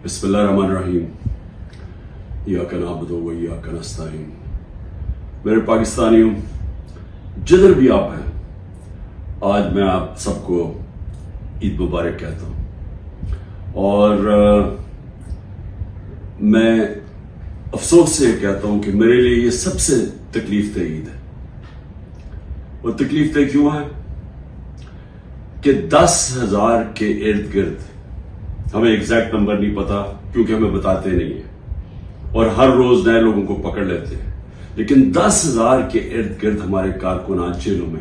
بسم اللہ الرحمن الرحیم ایاک نعبد و ایاک نستعین۔ میرے پاکستانیوں، جدھر بھی آپ ہیں، آج میں آپ سب کو عید مبارک کہتا ہوں، اور میں افسوس سے کہتا ہوں کہ میرے لیے یہ سب سے تکلیف دہ عید ہے۔ اور تکلیف دہ کیوں ہے کہ 10,000 کے ارد گرد، ہمیں ایگزیکٹ نمبر نہیں پتا کیونکہ ہمیں بتاتے نہیں ہیں اور ہر روز نئے لوگوں کو پکڑ لیتے ہیں، لیکن 10,000 کے ارد گرد ہمارے کارکنان جیلوں میں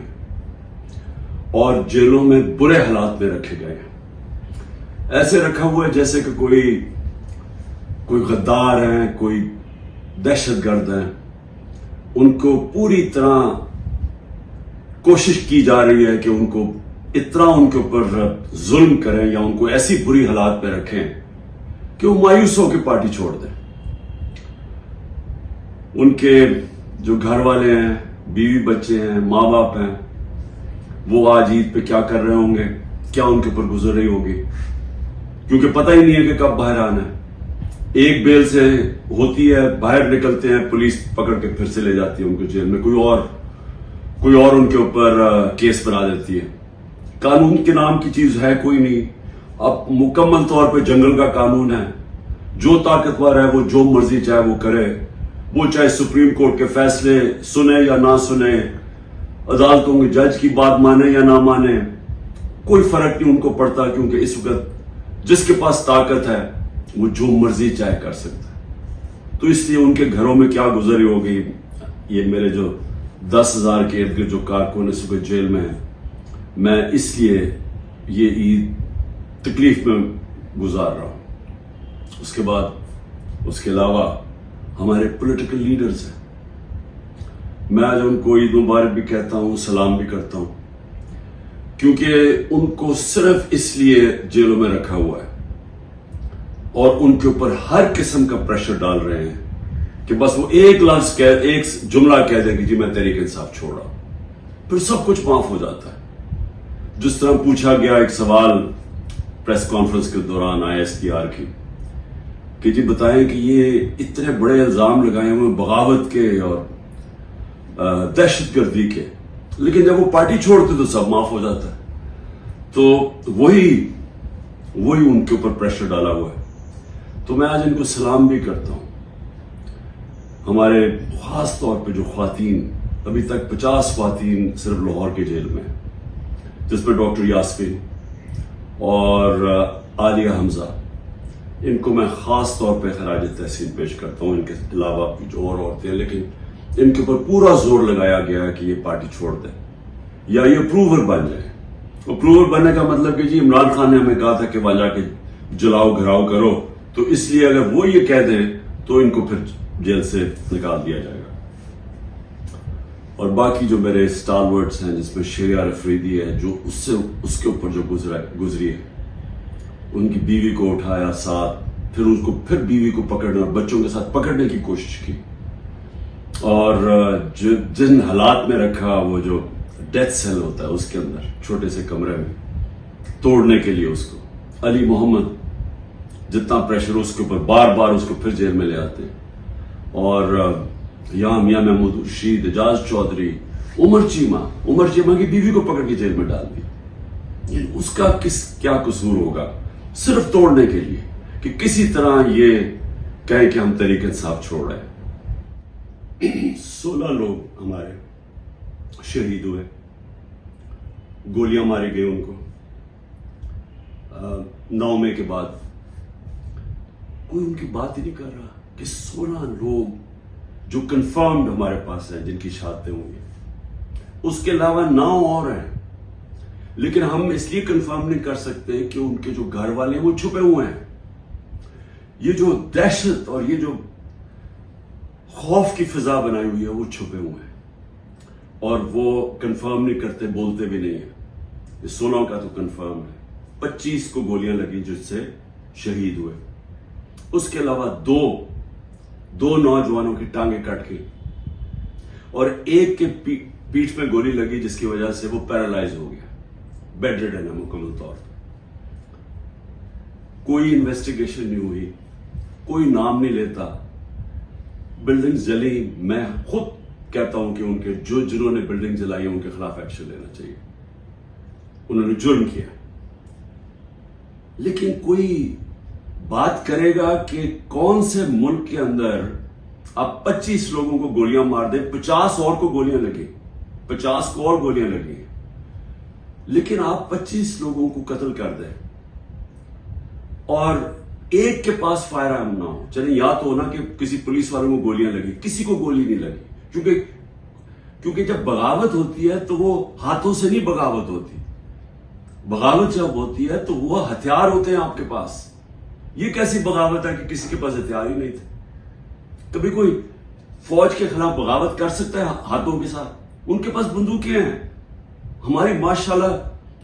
اور جیلوں میں برے حالات میں رکھے گئے ہیں۔ ایسے رکھا ہوا ہے جیسے کہ کوئی غدار ہیں، کوئی دہشت گرد ہیں۔ ان کو پوری طرح کوشش کی جا رہی ہے کہ ان کو اتنا ان کے اوپر ظلم کریں یا ان کو ایسی بری حالات پہ رکھیں کہ وہ مایوس ہو کے پارٹی چھوڑ دیں۔ ان کے جو گھر والے ہیں، بیوی بچے ہیں، ماں باپ ہیں، وہ آج عید پہ کیا کر رہے ہوں گے، کیا ان کے اوپر گزر رہی ہوگی، کیونکہ پتہ ہی نہیں ہے کہ کب باہر آنا ہے۔ ایک بیل سے ہوتی ہے، باہر نکلتے ہیں، پولیس پکڑ کے پھر سے لے جاتی ہے ان کو جیل میں، کوئی اور ان کے اوپر کیس بنا دیتی ہے۔ قانون کے نام کی چیز ہے کوئی نہیں۔ اب مکمل طور پہ جنگل کا قانون ہے، جو طاقتور ہے وہ جو مرضی چاہے وہ کرے، وہ چاہے سپریم کورٹ کے فیصلے سنے یا نہ سنے، عدالتوں کے جج کی بات مانے یا نہ مانے، کوئی فرق نہیں ان کو پڑتا، کیونکہ اس وقت جس کے پاس طاقت ہے وہ جو مرضی چاہے کر سکتا ہے۔ تو اس لیے ان کے گھروں میں کیا گزری ہوگی، یہ میرے جو 10,000 کے ارد گرد جو کارکن اس وقت جیل میں ہیں، میں اس لیے یہ عید تکلیف میں گزار رہا ہوں۔ اس کے علاوہ ہمارے پولیٹیکل لیڈرز ہیں، میں آج ان کو عید مبارک بھی کہتا ہوں، سلام بھی کرتا ہوں، کیونکہ ان کو صرف اس لیے جیلوں میں رکھا ہوا ہے اور ان کے اوپر ہر قسم کا پریشر ڈال رہے ہیں کہ بس وہ ایک لفظ ایک جملہ کہہ دے کہ جی میں تحریک انصاف چھوڑ رہا ہوں، پھر سب کچھ معاف ہو جاتا ہے۔ جس طرح پوچھا گیا ایک سوال پریس کانفرنس کے دوران ISPR کی کہ جی بتائیں کہ یہ اتنے بڑے الزام لگائے ہوئے بغاوت کے اور دہشت گردی کے، لیکن جب وہ پارٹی چھوڑتے تو سب معاف ہو جاتا ہے۔ تو وہی ان کے اوپر پریشر ڈالا ہوا ہے۔ تو میں آج ان کو سلام بھی کرتا ہوں۔ ہمارے خاص طور پہ جو خواتین، ابھی تک 50 خواتین صرف لاہور کے جیل میں ہیں، جس میں ڈاکٹر یاسمین اور عالیہ حمزہ، ان کو میں خاص طور پہ خراج تحسین پیش کرتا ہوں۔ ان کے علاوہ بھی جو اور عورتیں ہیں، لیکن ان کے اوپر پورا زور لگایا گیا ہے کہ یہ پارٹی چھوڑ دیں یا یہ اپروور بن جائے۔ اپروور بننے کا مطلب کہ جی عمران خان نے ہمیں کہا تھا کہ وہاں جا کے جلاؤ گھراؤ کرو، تو اس لیے اگر وہ یہ کہہ دیں تو ان کو پھر جیل سے نکال دیا جائے گا۔ اور باقی جو میرے اسٹار ورڈز ہیں، جس میں شیریہ افریدی ہے، جو اس کے اوپر جو گزری ہے، ان کی بیوی کو اٹھایا ساتھ، پھر بیوی کو پکڑنے اور بچوں کے ساتھ پکڑنے کی کوشش کی، اور جن حالات میں رکھا، وہ جو ڈیتھ سیل ہوتا ہے اس کے اندر چھوٹے سے کمرے میں توڑنے کے لیے اس کو، علی محمد جتنا پریشر اس کے اوپر، بار بار اس کو پھر جیل میں لے آتے ہیں، اور یہاں میاں محمود رشید، اعجاز چودھری، عمر چیمہ کی بیوی کو پکڑ کے جیل میں ڈال دیا۔ اس کا کیا قصور ہوگا، صرف توڑنے کے لیے کہ کسی طرح یہ کہیں کہ ہم تحریک انصاف چھوڑ رہے ہیں۔ 16 لوگ ہمارے شہید ہوئے، گولیاں ماری گئی ان کو 9 مئی کے بعد۔ کوئی ان کی بات ہی نہیں کر رہا کہ 16 لوگ جو کنفرمڈ ہمارے پاس ہیں جن کی شہادتیں ہوئی ہیں، اس کے علاوہ 9 اور ہیں، لیکن ہم اس لیے کنفرم نہیں کر سکتے کہ ان کے جو گھر والے ہیں وہ چھپے ہوئے ہیں۔ یہ جو دہشت اور یہ جو خوف کی فضا بنائی ہوئی ہے وہ چھپے ہوئے ہیں، اور وہ کنفرم نہیں کرتے، بولتے بھی نہیں ہیں۔ یہ 16 کا تو کنفرم ہے، 25 کو گولیاں لگی جس سے شہید ہوئے۔ اس کے علاوہ دو نوجوانوں کی ٹانگیں کٹ گئی، اور ایک کے پیٹھ میں گولی لگی جس کی وجہ سے وہ پیرالائز ہو گیا، بیڈ ریڈن ہے مکمل طور پر۔ کوئی انویسٹیگیشن نہیں ہوئی, کوئی نام نہیں لیتا. بلڈنگ جلی, میں خود کہتا ہوں کہ ان کے جنہوں نے بلڈنگ جلائی ان کے خلاف ایکشن لینا چاہیے, انہوں نے جرم کیا. لیکن کوئی بات کرے گا کہ کون سے ملک کے اندر آپ 25 لوگوں کو گولیاں مار دیں, 50 اور کو گولیاں لگیں, 50 کو اور گولیاں لگیں, لیکن آپ 25 لوگوں کو قتل کر دیں اور ایک کے پاس فائر آرم نہ ہو. چلیں یا تو ہونا کہ کسی پولیس والوں کو گولیاں لگی, کسی کو گولی نہیں لگی, کیونکہ جب بغاوت ہوتی ہے تو وہ ہاتھوں سے نہیں بغاوت ہوتی. بغاوت جب ہوتی ہے تو وہ ہتھیار ہوتے ہیں آپ کے پاس. یہ کیسی بغاوت ہے کہ کسی کے پاس ہتھیار ہی نہیں تھے؟ کبھی کوئی فوج کے خلاف بغاوت کر سکتا ہے ہاتھوں کے ساتھ؟ ان کے پاس بندوقیں ہیں. ہماری ماشاءاللہ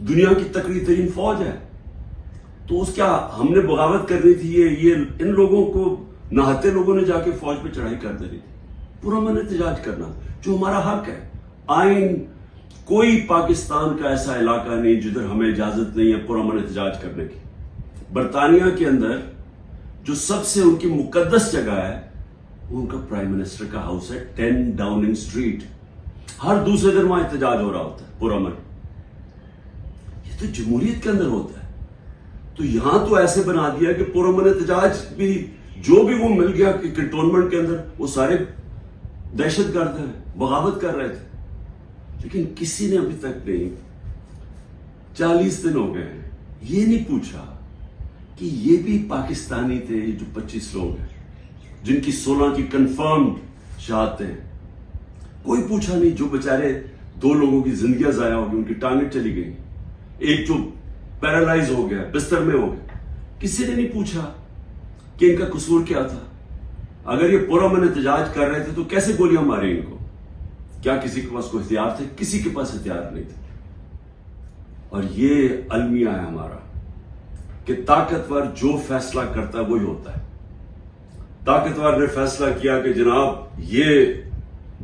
دنیا کی تکڑی ترین فوج ہے. تو اس کیا ہم نے بغاوت کرنی تھی؟ یہ ان لوگوں کو نہاتے لوگوں نے جا کے فوج پہ چڑھائی کر دینی تھی. پرامن احتجاج کرنا جو ہمارا حق ہے. آئین کوئی پاکستان کا ایسا علاقہ نہیں جدھر ہمیں اجازت نہیں ہے پرامن احتجاج کرنے کی. برطانیہ کے اندر جو سب سے ان کی مقدس جگہ ہے ان کا پرائم منسٹر کا ہاؤس ہے 10 ڈاؤننگ اسٹریٹ. ہر دوسرے دن وہاں احتجاج ہو رہا ہوتا ہے پرامن. یہ تو جمہوریت کے اندر ہوتا ہے. تو یہاں تو ایسے بنا دیا کہ پرامن احتجاج بھی جو بھی وہ مل گیا کہ کنٹونمنٹ کے اندر وہ سارے دہشت گرد ہیں, بغاوت کر رہے تھے. لیکن کسی نے ابھی تک نہیں, 40 دن ہو گئے ہیں, یہ نہیں پوچھا کہ یہ بھی پاکستانی تھے جو 25 لوگ ہیں جن کی 16 کی کنفرمڈ شہادتیں ہیں. کوئی پوچھا نہیں. جو بیچارے 2 لوگوں کی زندگیاں ضائع ہو گئی, ان کی ٹانگیں چلی گئی, ایک جو پیرالائز ہو گیا, بستر میں ہو گیا, کسی نے نہیں پوچھا کہ ان کا قصور کیا تھا. اگر یہ پرامن احتجاج کر رہے تھے تو کیسے گولیاں ماری ان کو؟ کیا کسی کے پاس کوئی ہتھیار تھے؟ کسی کے پاس ہتھیار نہیں تھے. اور یہ المیہ ہے ہمارا کہ طاقتور جو فیصلہ کرتا ہے وہی ہوتا ہے. طاقتور نے فیصلہ کیا کہ جناب یہ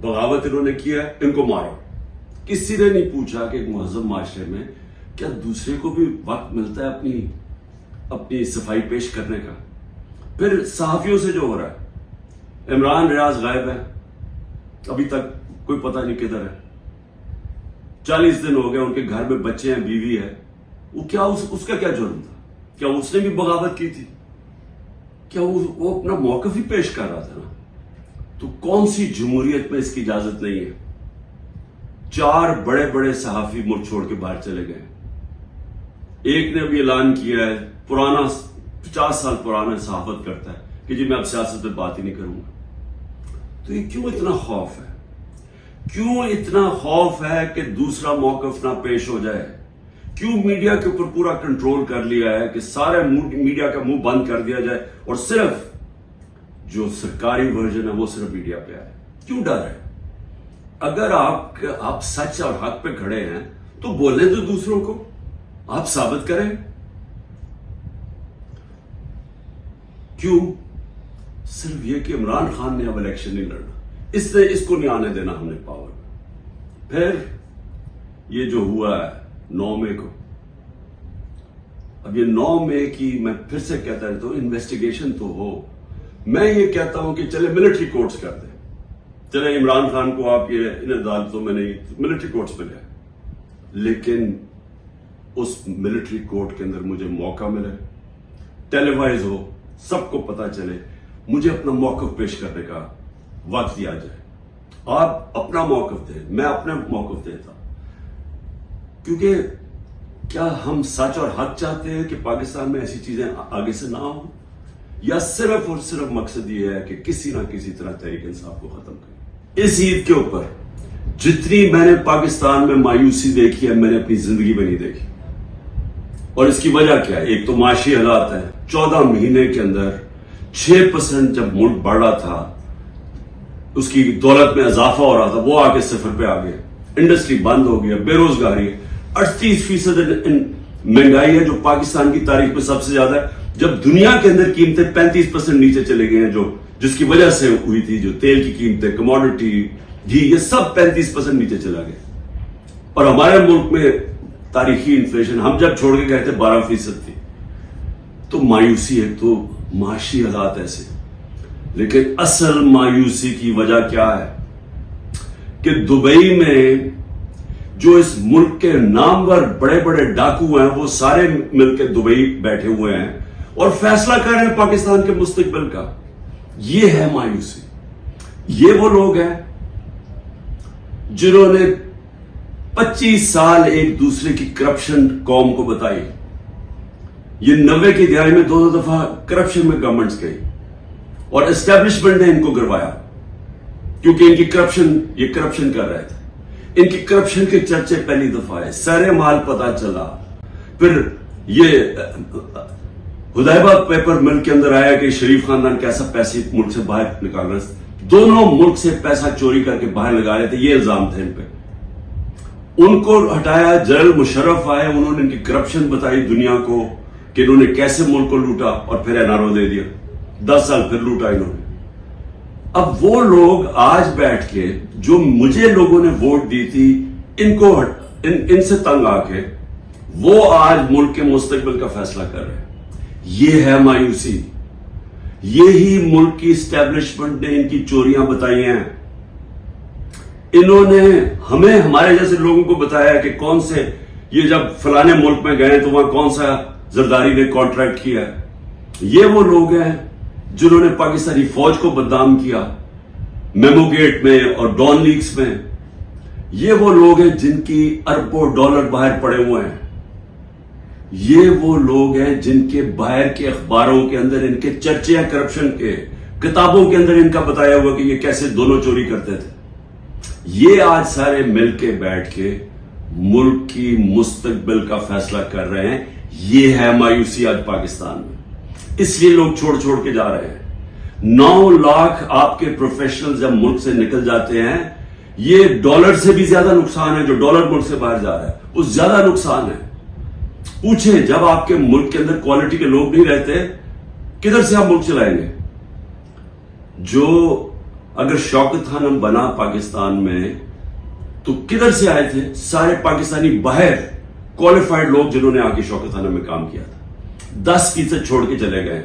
بغاوت انہوں نے کیا ہے, ان کو مارو. کسی نے نہیں پوچھا کہ ایک مہذب معاشرے میں کیا دوسرے کو بھی وقت ملتا ہے اپنی صفائی پیش کرنے کا؟ پھر صحافیوں سے جو ہو رہا ہے, عمران ریاض غائب ہے, ابھی تک کوئی پتہ نہیں کدھر ہے. 40 دن ہو گئے, ان کے گھر میں بچے ہیں, بیوی ہے. وہ کیا اس کا کیا جرم تھا؟ کیا اس نے بھی بغاوت کی تھی؟ کیا وہ اپنا موقف ہی پیش کر رہا تھا نا؟ تو کون سی جمہوریت میں اس کی اجازت نہیں ہے؟ 4 بڑے بڑے صحافی ملک چھوڑ کے باہر چلے گئے. ایک نے ابھی اعلان کیا ہے, پرانا 50 سال پرانا صحافت کرتا ہے کہ جی میں اب سیاست پہ بات ہی نہیں کروں گا. تو یہ کیوں اتنا خوف ہے؟ کیوں اتنا خوف ہے کہ دوسرا موقف نہ پیش ہو جائے؟ کیوں میڈیا کے اوپر پورا کنٹرول کر لیا ہے کہ سارے میڈیا کا منہ بند کر دیا جائے اور صرف جو سرکاری ورژن ہے وہ صرف میڈیا پہ آئے؟ کیوں ڈر ہے؟ اگر آپ سچ اور حق پہ کھڑے ہیں تو بولیں تو دوسروں کو, آپ ثابت کریں. کیوں صرف یہ کہ عمران خان نے اب الیکشن نہیں لڑنا, اس کو نہیں آنے دینا ہم نے پاور میں. پھر یہ جو ہوا ہے 9 مئی کو, اب یہ 9 مئی کی میں پھر سے کہتا رہتا ہوں انویسٹیگیشن تو ہو. میں یہ کہتا ہوں کہ چلے ملٹری کورٹس کر دیں, چلے عمران خان کو آپ یہ ان عدالتوں میں نہیں, ملٹری کورٹس میں گئے, لیکن اس ملٹری کورٹ کے اندر مجھے موقع ملے, ٹیلی وائز ہو, سب کو پتا چلے, مجھے اپنا موقف پیش کرنے کا وقت دیا جائے. آپ اپنا موقف دیں, میں اپنا موقف دیتا. کیونکہ کیا ہم سچ اور حق چاہتے ہیں کہ پاکستان میں ایسی چیزیں آگے سے نہ ہوں, یا صرف اور صرف مقصد یہ ہے کہ کسی نہ کسی طرح تحریک انصاف کو ختم کریں؟ اس عید کے اوپر جتنی میں نے پاکستان میں مایوسی دیکھی ہے میں نے اپنی زندگی میں نہیں دیکھی. اور اس کی وجہ کیا ہے؟ ایک تو معاشی حالات ہے. 14 مہینے کے اندر 6% جب ملک بڑھ رہا تھا, اس کی دولت میں اضافہ ہو رہا تھا, وہ آ کے 0 پہ آ گئے. انڈسٹری بند ہو گیا, بے روزگاری, 38% مہنگائی ہے جو پاکستان کی تاریخ میں سب سے زیادہ ہے. جب دنیا کے اندر قیمتیں 35% نیچے چلے گئے ہیں, جس کی وجہ سے ہوئی تھی, جو تیل کی قیمتیں, کموڈٹی, گھی, یہ سب 35% نیچے چلا گیا. اور ہمارے ملک میں تاریخی انفلیشن ہم جب چھوڑ کے گئے تھے 12% تھی. تو مایوسی ہے، تو معاشی حالات ایسے. لیکن اصل مایوسی کی وجہ کیا ہے کہ دبئی میں جو اس ملک کے نامور بڑے بڑے ڈاکو ہیں وہ سارے مل کے دبئی بیٹھے ہوئے ہیں اور فیصلہ کر رہے ہیں پاکستان کے مستقبل کا. یہ ہے مایوسی. یہ وہ لوگ ہیں جنہوں نے 25 سال ایک دوسرے کی کرپشن قوم کو بتائی. یہ 90 کی دہائی میں 2 دفعہ کرپشن میں گورنمنٹس گئی اور اسٹیبلشمنٹ نے ان کو گروایا کیونکہ ان کی یہ کرپشن کر رہے تھے. ان کی کرپشن کے چرچے پہلی دفعہ ہے، سارے مال پتا چلا. پھر یہ حدیبہ پیپر مل کے اندر آیا کہ شریف خاندان کیسا پیسے ملک سے باہر نکال رہے تھے، دونوں ملک سے پیسہ چوری کر کے باہر لگا رہے تھے. یہ الزام تھے ان پہ. ان کو ہٹایا، جنرل مشرف آئے، انہوں نے ان کی کرپشن بتائی دنیا کو کہ انہوں نے کیسے ملک کو لوٹا اور پھر این آر او دے دیا. 10 سال پھر لوٹا انہوں نے. اب وہ لوگ آج بیٹھ کے جو مجھے لوگوں نے ووٹ دی تھی ان سے تنگ آ کے وہ آج ملک کے مستقبل کا فیصلہ کر رہے ہیں. یہ ہے مایوسی. یہی ملک کی اسٹیبلشمنٹ نے ان کی چوریاں بتائی ہیں. انہوں نے ہمیں ہمارے جیسے لوگوں کو بتایا کہ کون سے یہ جب فلانے ملک میں گئے تو وہاں کون سا زرداری نے کانٹریکٹ کیا. یہ وہ لوگ ہیں جنہوں نے پاکستانی فوج کو بدنام کیا میمو گیٹ میں اور ڈان لیکس میں. یہ وہ لوگ ہیں جن کی اربوں ڈالر باہر پڑے ہوئے ہیں. یہ وہ لوگ ہیں جن کے باہر کے اخباروں کے اندر ان کے چرچے ہیں کرپشن کے، کتابوں کے اندر ان کا بتایا ہوا کہ یہ کیسے دونوں چوری کرتے تھے. یہ آج سارے مل کے بیٹھ کے ملک کی مستقبل کا فیصلہ کر رہے ہیں. یہ ہے مایوسی آج پاکستان میں. اس لیے لوگ چھوڑ کے جا رہے ہیں. 9 لاکھ آپ کے پروفیشنل جب ملک سے نکل جاتے ہیں، یہ ڈالر سے بھی زیادہ نقصان ہے. جو ڈالر ملک سے باہر جا رہا ہے وہ زیادہ نقصان ہے. پوچھیں جب آپ کے ملک کے اندر کوالٹی کے لوگ نہیں رہتے کدھر سے آپ ملک چلائیں گے؟ جو اگر شوکت خانم بنا پاکستان میں تو کدھر سے آئے تھے؟ سارے پاکستانی باہر کوالیفائڈ لوگ جنہوں نے آ کے شوکت خانم میں کام کیا تھا. 10% چھوڑ کے چلے گئے.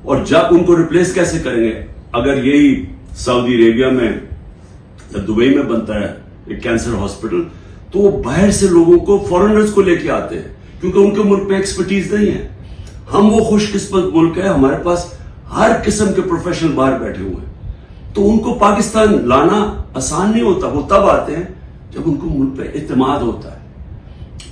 اور جب ان کو ریپلیس کیسے کریں گے؟ اگر یہی سعودی عربیہ میں یا دبئی میں بنتا ہے ایک کینسر ہاسپٹل تو وہ باہر سے لوگوں کو فورنرز کو لے کے آتے ہیں کیونکہ ان کے ملک میں ایکسپرٹیز نہیں ہے. ہم وہ خوش قسمت ملک ہے، ہمارے پاس ہر قسم کے پروفیشنل باہر بیٹھے ہوئے ہیں. تو ان کو پاکستان لانا آسان نہیں ہوتا. وہ تب آتے ہیں جب ان کو ملک پہ اعتماد ہوتا ہے.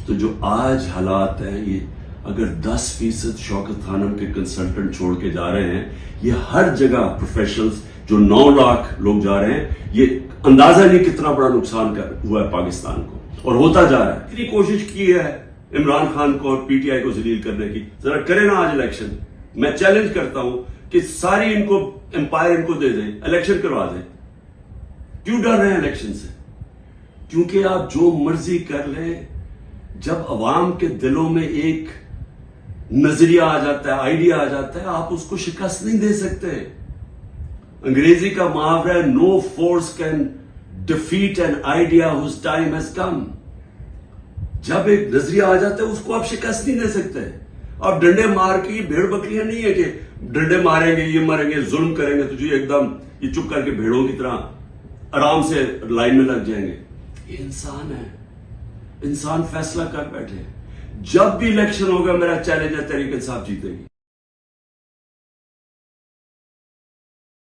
تو جو آج حالات ہیں، یہ اگر 10% شوکت خانم کے کنسلٹنٹ چھوڑ کے جا رہے ہیں، یہ ہر جگہ پروفیشنلز جو 9 لاکھ لوگ جا رہے ہیں، یہ اندازہ نہیں کتنا بڑا نقصان ہوا ہے پاکستان کو اور ہوتا جا رہا ہے. اتنی کوشش کی ہے عمران خان کو اور پی ٹی آئی کو ذلیل کرنے کی. ذرا کریں نا آج الیکشن. میں چیلنج کرتا ہوں کہ ساری ان کو امپائر ان کو دے دیں، الیکشن کروا دیں. کیوں ڈر رہے ہیں الیکشن سے؟ کیونکہ آپ جو مرضی کر لیں، جب عوام کے دلوں میں ایک نظریہ آ جاتا ہے، آئیڈیا آ جاتا ہے، آپ اس کو شکست نہیں دے سکتے. انگریزی کا محاورہ ہے no force can defeat an idea whose time has come. جب ایک نظریہ آ جاتا ہے اس کو آپ شکست نہیں دے سکتے. آپ ڈنڈے مار کے، یہ بھیڑ بکریاں نہیں ہے کہ ڈنڈے ماریں گے، یہ مریں گے، ظلم کریں گے تو جو ایک دم یہ چپ کر کے بھیڑوں کی طرح آرام سے لائن میں لگ جائیں گے. یہ انسان ہے، انسان فیصلہ کر بیٹھے. جب بھی الیکشن ہوگا میرا چیلنج ہے تحریک انصاف جیتے گی.